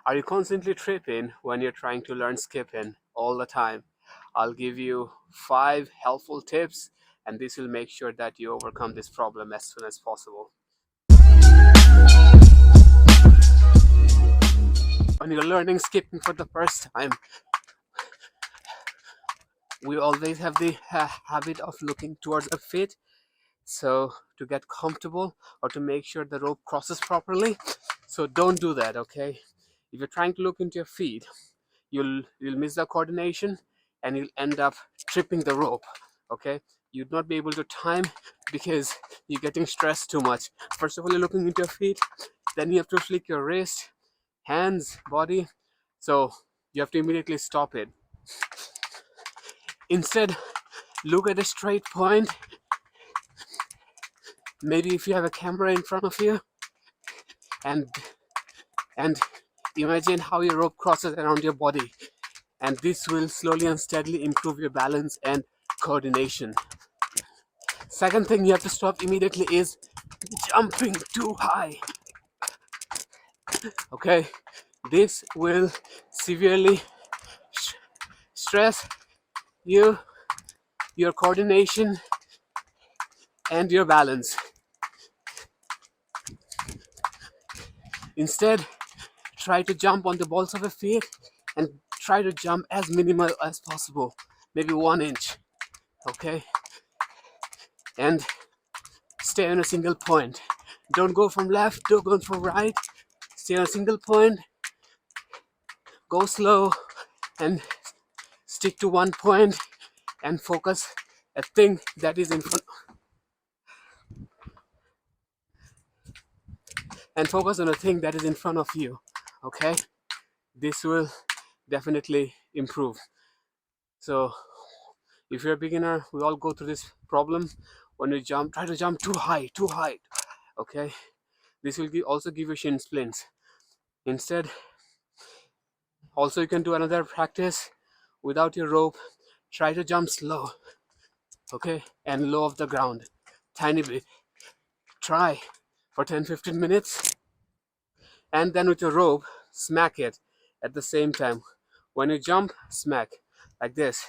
Are you constantly tripping when you're trying to learn skipping all the time? I'll give you 5 helpful tips, and this will make sure that you overcome this problem as soon as possible. When you're learning skipping for the first time, we always have the habit of looking towards the feet. So to get comfortable or to make sure the rope crosses properly. So don't do that, okay? If you're trying to look into your feet, you'll miss the coordination and you'll end up tripping the rope, okay? You'd not be able to time because you're getting stressed too much. First of all, you're looking into your feet, then you have to flick your wrist, hands, body. So you have to immediately stop it. Instead, look at a straight point. Maybe if you have a camera in front of you, and imagine how your rope crosses around your body, and this will slowly and steadily improve your balance and coordination. Second thing you have to stop immediately is jumping too high. Okay, this will severely stress you, your coordination, and your balance. Instead, try to jump on the balls of your feet and try to jump as minimal as possible, maybe 1 inch. Okay, and stay on a single point. Don't go from left, don't go from right. Stay on a single point. Go slow and stick to one point and focus a thing that is in front, and focus on a thing that is in front of you. Okay, this will definitely improve. So if you're a beginner, we all go through this problem. When you jump, try to jump too high. Okay, this will also give you shin splints. Instead, also you can do another practice without your rope. Try to jump slow, okay, and low off the ground, tiny bit. Try for 10-15 minutes, and then with your rope, smack it at the same time. When you jump, smack like this.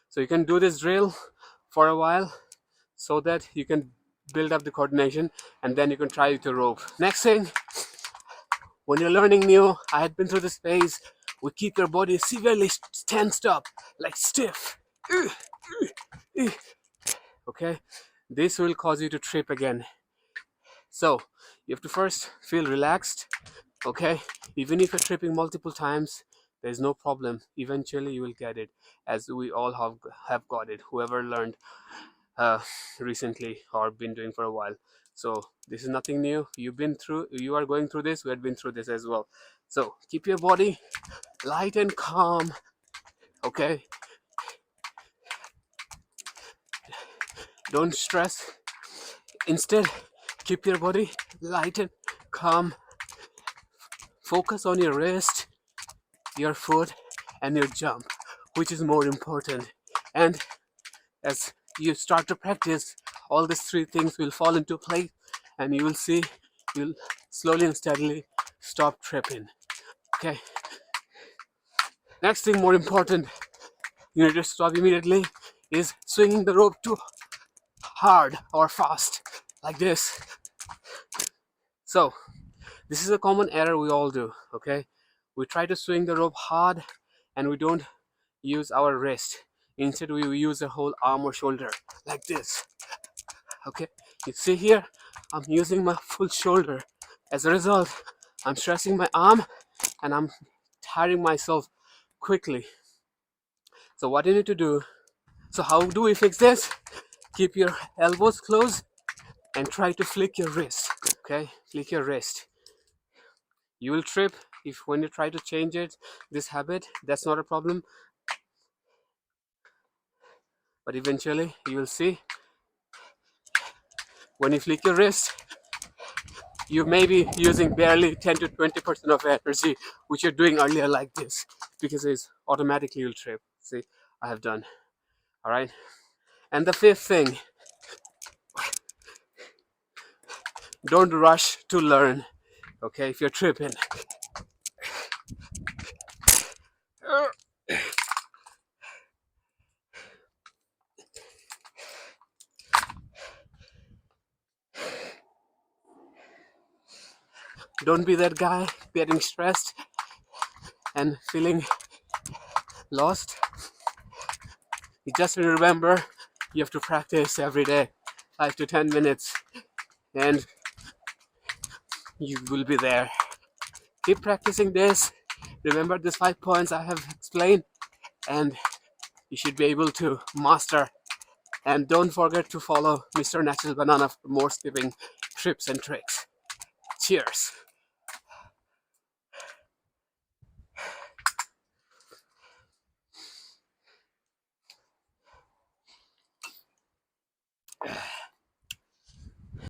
So you can do this drill for a while so that you can build up the coordination, and then you can try with your rope. Next thing, when you're learning new, I had been through this phase, we keep your body severely tensed up, like stiff. Okay, this will cause you to trip again. So you have to first feel relaxed. Okay, even if you're tripping multiple times, there's no problem. Eventually you will get it, as we all have got it, whoever learned recently or been doing for a while. So this is nothing new. You are going through this, we had been through this as well. So keep your body light and calm. Okay, don't stress. Instead, keep your body light and calm. Focus on your wrist, your foot, and your jump, which is more important. And as you start to practice, all these 3 things will fall into place, and you will see you'll slowly and steadily stop tripping. Okay, next thing, more important, you need to stop immediately, is swinging the rope too hard or fast like this. So this is a common error we all do. Okay, we try to swing the rope hard and we don't use our wrist. Instead, we use the whole arm or shoulder like this. Okay, you see here, I'm using my full shoulder. As a result, I'm stressing my arm and I'm tiring myself quickly. So what you need to do, so how do we fix this? Keep your elbows closed and try to flick your wrist. Okay, flick your wrist. You will trip if when you try to change it, this habit, that's not a problem. But eventually you will see, when you flick your wrist, you may be using barely 10 to 20% of energy, which you're doing earlier like this, because it's automatically you'll trip. See, I have done. All right. And the fifth thing, Don't rush to learn, okay, if you're tripping. Don't be that guy getting stressed and feeling lost. You just remember you have to practice every day, 5 to 10 minutes, and you will be there. Keep practicing this. Remember these 5 points I have explained, and you should be able to master. And don't forget to follow Mr. Natural Banana for more skipping tips and tricks. Cheers.